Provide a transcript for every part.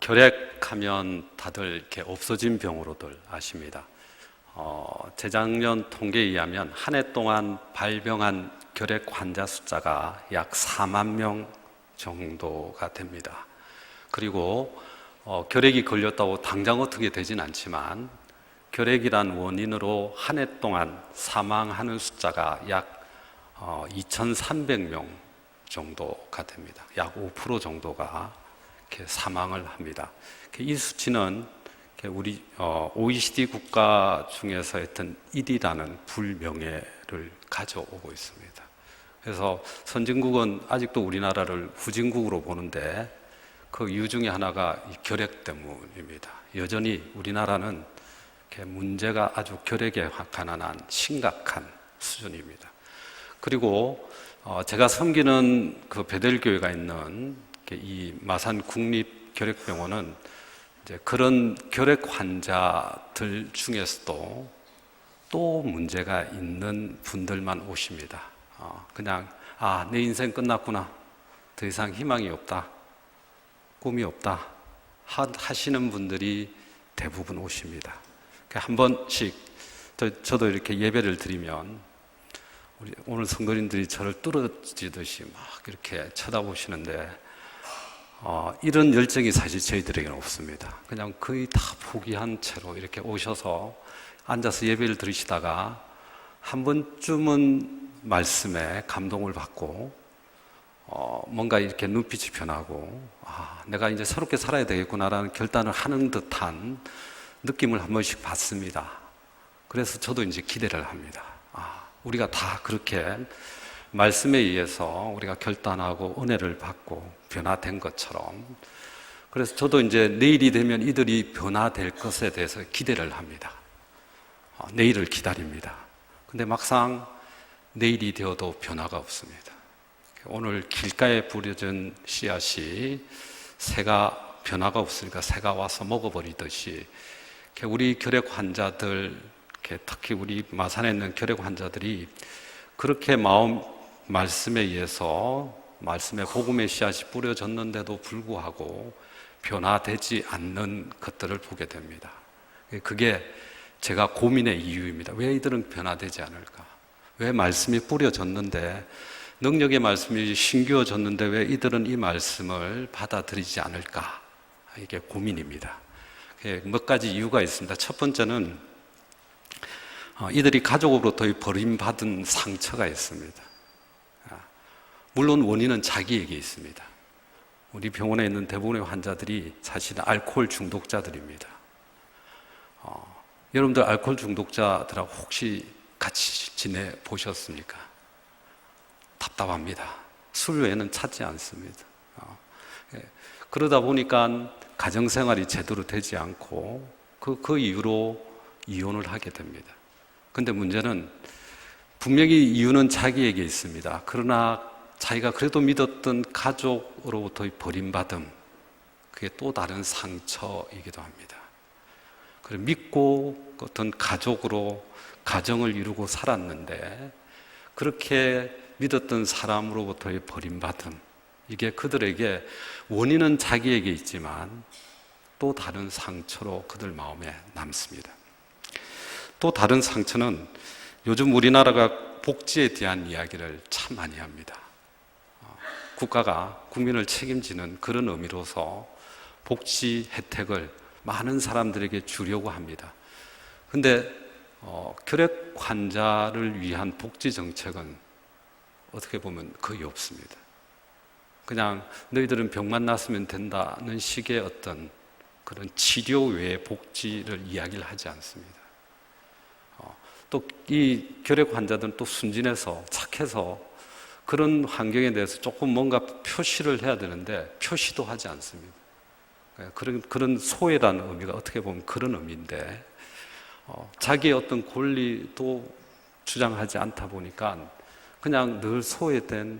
결핵하면 다들 이렇게 없어진 병으로들 아십니다. 재작년 통계에 의하면 한 해 동안 발병한 결핵 환자 숫자가 약 4만 명 정도가 됩니다. 그리고 결핵이 걸렸다고 당장 어떻게 되진 않지만 결핵이란 원인으로 한 해 동안 사망하는 숫자가 약 2,300명 정도가 됩니다. 약 5% 정도가 이렇게 사망을 합니다. 이 수치는 우리 OECD 국가 중에서 하여튼 1위라는 불명예를 가져오고 있습니다. 그래서 선진국은 아직도 우리나라를 후진국으로 보는데 그 이유 중에 하나가 이 결핵 때문입니다. 여전히 우리나라는 문제가 아주 결핵에 가난한 심각한 수준입니다. 그리고 제가 섬기는 그 베델교회가 있는 이 마산 국립결핵병원은 이제 그런 결핵 환자들 중에서도 또 문제가 있는 분들만 오십니다. 그냥 내 인생 끝났구나, 더 이상 희망이 없다, 꿈이 없다 하시는 분들이 대부분 오십니다. 한 번씩 저도 이렇게 예배를 드리면 우리 오늘 성도님들이 저를 뚫어지듯이 막 이렇게 쳐다보시는데 이런 열정이 사실 저희들에게는 없습니다. 그냥 거의 다 포기한 채로 이렇게 오셔서 앉아서 예배를 들으시다가 한 번쯤은 말씀에 감동을 받고 뭔가 이렇게 눈빛이 변하고 내가 이제 새롭게 살아야 되겠구나라는 결단을 하는 듯한 느낌을 한 번씩 받습니다. 그래서 저도 이제 기대를 합니다. 우리가 다 그렇게 말씀에 의해서 우리가 결단하고 은혜를 받고 변화된 것처럼, 그래서 저도 이제 내일이 되면 이들이 변화될 것에 대해서 기대를 합니다. 내일을 기다립니다. 근데 막상 내일이 되어도 변화가 없습니다. 오늘 길가에 뿌려진 씨앗이 새가 변화가 없으니까 새가 와서 먹어버리듯이 우리 결핵 환자들, 특히 우리 마산에 있는 결핵 환자들이 그렇게 말씀에 의해서 말씀의 복음의 씨앗이 뿌려졌는데도 불구하고 변화되지 않는 것들을 보게 됩니다. 그게 제가 고민의 이유입니다. 왜 이들은 변화되지 않을까? 왜 말씀이 뿌려졌는데, 능력의 말씀이 심겨졌는데 왜 이들은 이 말씀을 받아들이지 않을까? 이게 고민입니다. 몇 가지 이유가 있습니다. 첫 번째는 이들이 가족으로부터 버림받은 상처가 있습니다. 물론 원인은 자기에게 있습니다. 우리 병원에 있는 대부분의 환자들이 사실은 알코올 중독자들입니다. 여러분들 알코올 중독자들하고 혹시 같이 지내보셨습니까? 답답합니다. 술 외에는 찾지 않습니다. 그러다 보니까 가정생활이 제대로 되지 않고 그 이유로 이혼을 하게 됩니다. 근데 문제는 분명히 이유는 자기에게 있습니다. 그러나 자기가 그래도 믿었던 가족으로부터의 버림받음, 그게 또 다른 상처이기도 합니다. 그리고 믿고 어떤 가족으로 가정을 이루고 살았는데 그렇게 믿었던 사람으로부터의 버림받음, 이게 그들에게 원인은 자기에게 있지만 또 다른 상처로 그들 마음에 남습니다. 또 다른 상처는 요즘 우리나라가 복지에 대한 이야기를 참 많이 합니다. 국가가 국민을 책임지는 그런 의미로서 복지 혜택을 많은 사람들에게 주려고 합니다. 그런데 결핵 환자를 위한 복지 정책은 어떻게 보면 거의 없습니다. 그냥 너희들은 병만 났으면 된다는 식의 어떤 그런 치료 외의 복지를 이야기를 하지 않습니다. 또 이 결핵 환자들은 또 순진해서 착해서 그런 환경에 대해서 조금 뭔가 표시를 해야 되는데 표시도 하지 않습니다. 그런 소외라는 의미가 어떻게 보면 그런 의미인데 자기의 어떤 권리도 주장하지 않다 보니까 그냥 늘 소외된,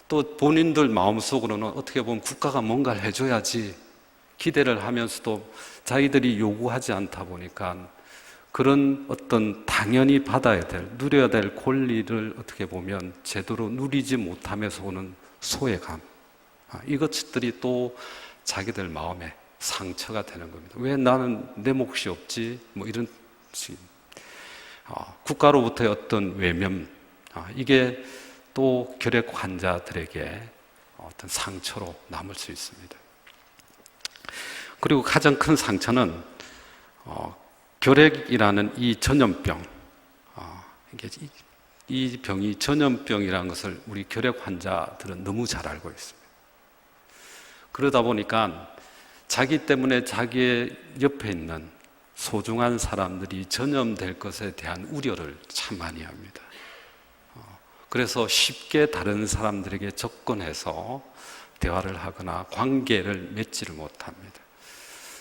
또 본인들 마음속으로는 어떻게 보면 국가가 뭔가를 해줘야지 기대를 하면서도 자기들이 요구하지 않다 보니까 그런 어떤 당연히 받아야 될, 누려야 될 권리를 어떻게 보면 제대로 누리지 못하면서 오는 소외감, 이것들이 또 자기들 마음에 상처가 되는 겁니다. 왜 나는 내 몫이 없지? 뭐 이런 국가로부터의 어떤 외면, 이게 또 결핵 환자들에게 어떤 상처로 남을 수 있습니다. 그리고 가장 큰 상처는 결핵이라는 이 전염병, 이 병이 전염병이라는 것을 우리 결핵 환자들은 너무 잘 알고 있습니다. 그러다 보니까 자기 때문에 자기의 옆에 있는 소중한 사람들이 전염될 것에 대한 우려를 참 많이 합니다. 그래서 쉽게 다른 사람들에게 접근해서 대화를 하거나 관계를 맺지를 못합니다.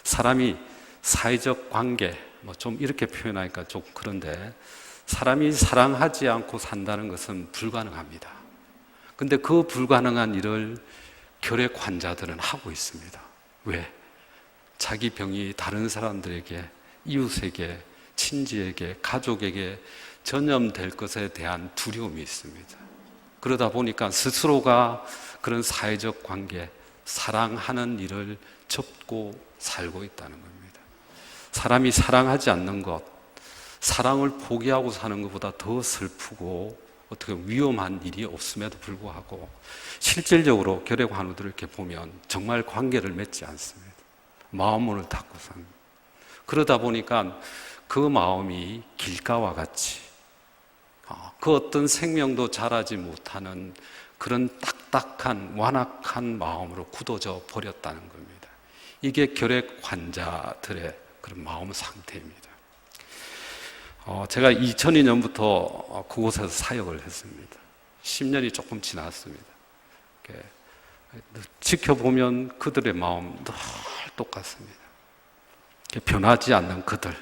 사람이 사회적 관계, 좀 이렇게 표현하니까 좀 그런데 사람이 사랑하지 않고 산다는 것은 불가능합니다. 근데 그 불가능한 일을 결핵 환자들은 하고 있습니다. 왜? 자기 병이 다른 사람들에게, 이웃에게, 친지에게, 가족에게 전염될 것에 대한 두려움이 있습니다. 그러다 보니까 스스로가 그런 사회적 관계, 사랑하는 일을 접고 살고 있다는 겁니다. 사람이 사랑하지 않는 것, 사랑을 포기하고 사는 것보다 더 슬프고 어떻게 위험한 일이 없음에도 불구하고 실질적으로 결핵 환우들을 이렇게 보면 정말 관계를 맺지 않습니다. 마음문을 닫고 삽니다. 그러다 보니까 그 마음이 길가와 같이 그 어떤 생명도 자라지 못하는 그런 딱딱한 완악한 마음으로 굳어져 버렸다는 겁니다. 이게 결핵 환자들의 그런 마음 상태입니다. 제가 2002년부터 그곳에서 사역을 했습니다. 10년이 조금 지났습니다. 지켜보면 그들의 마음 늘 똑같습니다. 변하지 않는 그들.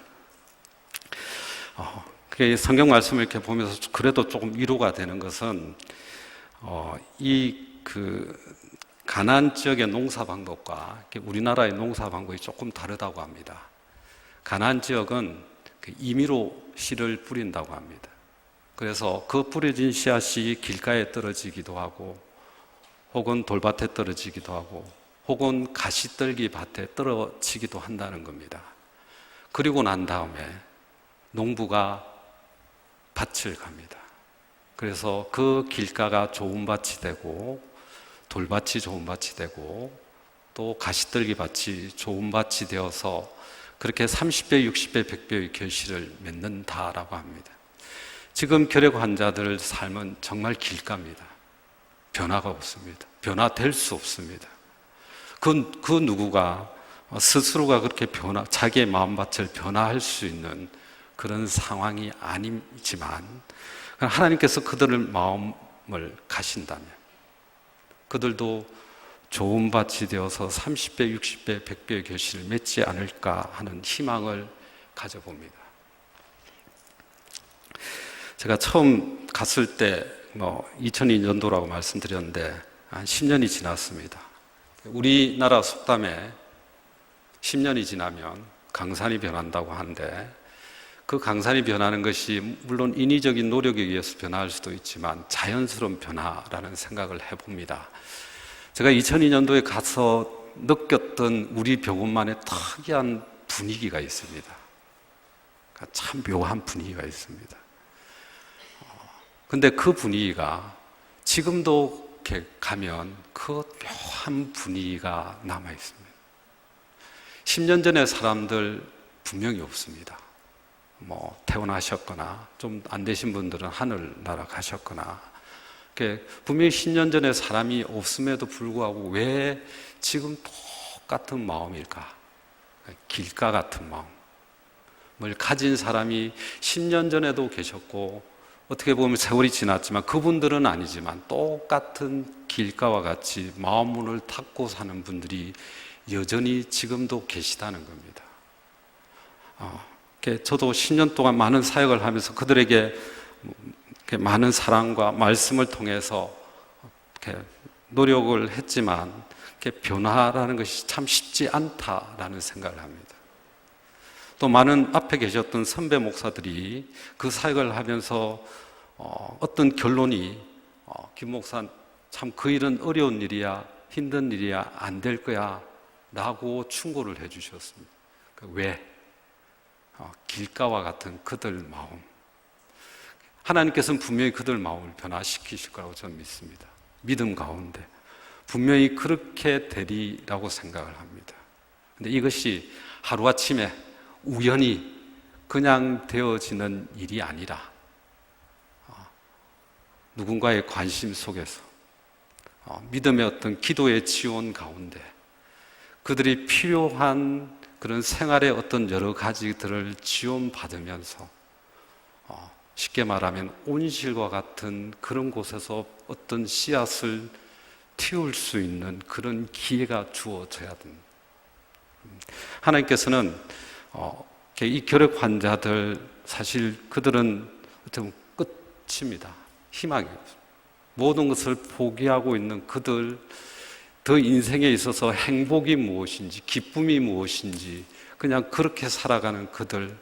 성경 말씀을 이렇게 보면서 그래도 조금 위로가 되는 것은 가나안 지역의 농사 방법과 우리나라의 농사 방법이 조금 다르다고 합니다. 가나안 지역은 임의로 씨를 뿌린다고 합니다. 그래서 그 뿌려진 씨앗이 길가에 떨어지기도 하고 혹은 돌밭에 떨어지기도 하고 혹은 가시떨기 밭에 떨어지기도 한다는 겁니다. 그리고 난 다음에 농부가 밭을 갑니다. 그래서 그 길가가 좋은 밭이 되고 돌밭이 좋은 밭이 되고 또 가시떨기 밭이 좋은 밭이 되어서 그렇게 30배, 60배, 100배의 결실을 맺는다라고 합니다. 지금 결핵 환자들 삶은 정말 길갑니다. 변화가 없습니다. 변화될 수 없습니다. 그 누구가 스스로가 그렇게 자기의 마음밭을 변화할 수 있는 그런 상황이 아니지만 하나님께서 그들의 마음을 가신다면 그들도 좋은 밭이 되어서 30배, 60배, 100배의 결실을 맺지 않을까 하는 희망을 가져봅니다. 제가 처음 갔을 때 2002년도라고 말씀드렸는데 한 10년이 지났습니다. 우리나라 속담에 10년이 지나면 강산이 변한다고 하는데 그 강산이 변하는 것이 물론 인위적인 노력에 의해서 변화할 수도 있지만 자연스러운 변화라는 생각을 해봅니다. 제가 2002년도에 가서 느꼈던 우리 병원만의 특이한 분위기가 있습니다. 참 묘한 분위기가 있습니다. 근데 그 분위기가 지금도 이렇게 가면 그 묘한 분위기가 남아 있습니다. 10년 전에 사람들 분명히 없습니다. 퇴원하셨거나 좀 안 되신 분들은 하늘나라 가셨거나 분명히 10년 전에 사람이 없음에도 불구하고 왜 지금 똑같은 마음일까? 길가 같은 마음을 가진 사람이 10년 전에도 계셨고 어떻게 보면 세월이 지났지만 그분들은 아니지만 똑같은 길가와 같이 마음문을 닫고 사는 분들이 여전히 지금도 계시다는 겁니다. 저도 10년 동안 많은 사역을 하면서 그들에게 많은 사랑과 말씀을 통해서 노력을 했지만 변화라는 것이 참 쉽지 않다라는 생각을 합니다. 또 많은 앞에 계셨던 선배 목사들이 그 사역을 하면서 어떤 결론이 김 목사 참 그 일은 어려운 일이야, 힘든 일이야, 안 될 거야 라고 충고를 해주셨습니다. 왜? 길가와 같은 그들 마음. 하나님께서는 분명히 그들 마음을 변화시키실 거라고 저는 믿습니다. 믿음 가운데 분명히 그렇게 되리라고 생각을 합니다. 근데 이것이 하루아침에 우연히 그냥 되어지는 일이 아니라 누군가의 관심 속에서 믿음의 어떤 기도의 지원 가운데 그들이 필요한 그런 생활의 어떤 여러 가지들을 지원받으면서 쉽게 말하면 온실과 같은 그런 곳에서 어떤 씨앗을 틔울 수 있는 그런 기회가 주어져야 됩니다. 하나님께서는 이 결핵 환자들 사실 그들은 어쩌면 끝입니다. 희망이 없습니다. 모든 것을 포기하고 있는 그들, 더 인생에 있어서 행복이 무엇인지 기쁨이 무엇인지 그냥 그렇게 살아가는 그들,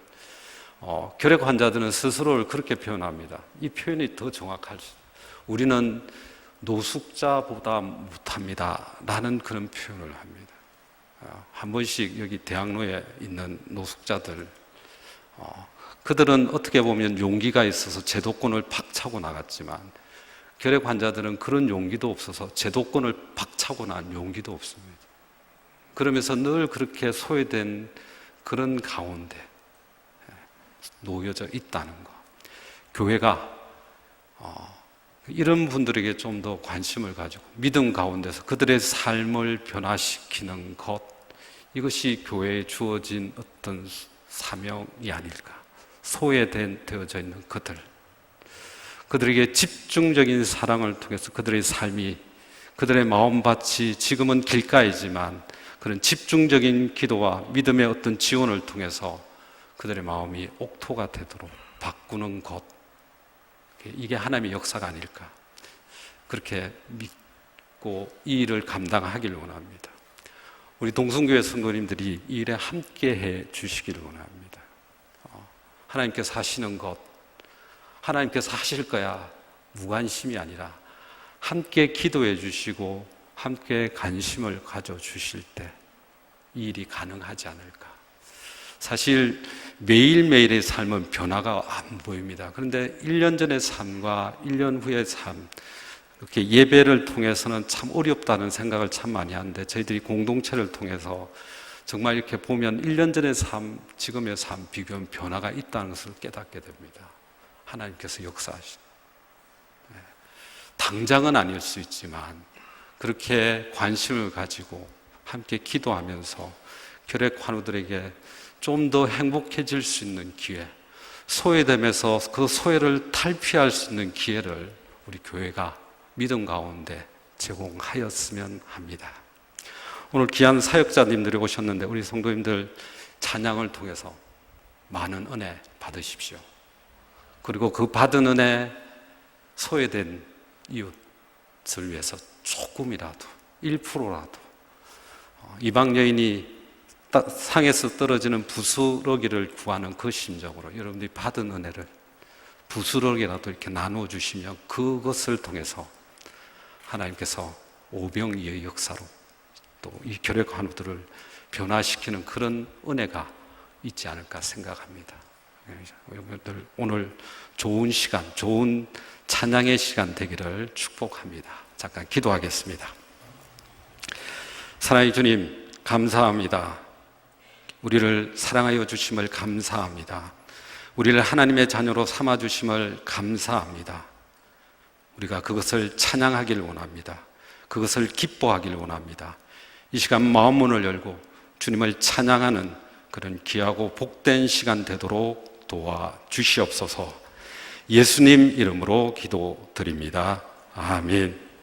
결핵 환자들은 스스로를 그렇게 표현합니다. 이 표현이 더 정확할 수 있어요. 우리는 노숙자보다 못합니다 라는 그런 표현을 합니다. 한 번씩 여기 대학로에 있는 노숙자들, 그들은 어떻게 보면 용기가 있어서 제도권을 박차고 나갔지만 결핵 환자들은 그런 용기도 없어서 제도권을 박차고 난 용기도 없습니다. 그러면서 늘 그렇게 소외된 그런 가운데 놓여져 있다는 것. 교회가 이런 분들에게 좀 더 관심을 가지고 믿음 가운데서 그들의 삶을 변화시키는 것, 이것이 교회에 주어진 어떤 사명이 아닐까. 소외되어져 있는 그들에게 집중적인 사랑을 통해서 그들의 삶이, 그들의 마음밭이 지금은 길가이지만 그런 집중적인 기도와 믿음의 어떤 지원을 통해서 그들의 마음이 옥토가 되도록 바꾸는 것, 이게 하나님의 역사가 아닐까, 그렇게 믿고 이 일을 감당하기를 원합니다. 우리 동성교회 성도님들이 이 일에 함께해 주시기를 원합니다. 하나님께서 하시는 것, 하나님께서 하실 거야 무관심이 아니라 함께 기도해 주시고 함께 관심을 가져주실 때 이 일이 가능하지 않을까. 사실 매일매일의 삶은 변화가 안 보입니다. 그런데 1년 전의 삶과 1년 후의 삶, 이렇게 예배를 통해서는 참 어렵다는 생각을 참 많이 하는데 저희들이 공동체를 통해서 정말 이렇게 보면 1년 전의 삶, 지금의 삶 비교하면 변화가 있다는 것을 깨닫게 됩니다. 하나님께서 역사하신. 당장은 아닐 수 있지만 그렇게 관심을 가지고 함께 기도하면서 결핵 환우들에게 좀 더 행복해질 수 있는 기회, 소외되면서 그 소외를 탈피할 수 있는 기회를 우리 교회가 믿음 가운데 제공하였으면 합니다. 오늘 귀한 사역자님들이 오셨는데 우리 성도님들 찬양을 통해서 많은 은혜 받으십시오. 그리고 그 받은 은혜, 소외된 이웃을 위해서 조금이라도 1%라도 이방 여인이 상에서 떨어지는 부스러기를 구하는 그 심정으로 여러분들이 받은 은혜를 부스러기라도 이렇게 나누어 주시면 그것을 통해서 하나님께서 오병이의 역사로 또 이 결핵 환우들을 변화시키는 그런 은혜가 있지 않을까 생각합니다. 여러분들 오늘 좋은 시간, 좋은 찬양의 시간 되기를 축복합니다. 잠깐 기도하겠습니다. 사랑의 주님, 감사합니다. 우리를 사랑하여 주심을 감사합니다. 우리를 하나님의 자녀로 삼아 주심을 감사합니다. 우리가 그것을 찬양하기를 원합니다. 그것을 기뻐하기를 원합니다. 이 시간 마음문을 열고 주님을 찬양하는 그런 귀하고 복된 시간 되도록 도와주시옵소서. 예수님 이름으로 기도드립니다. 아멘.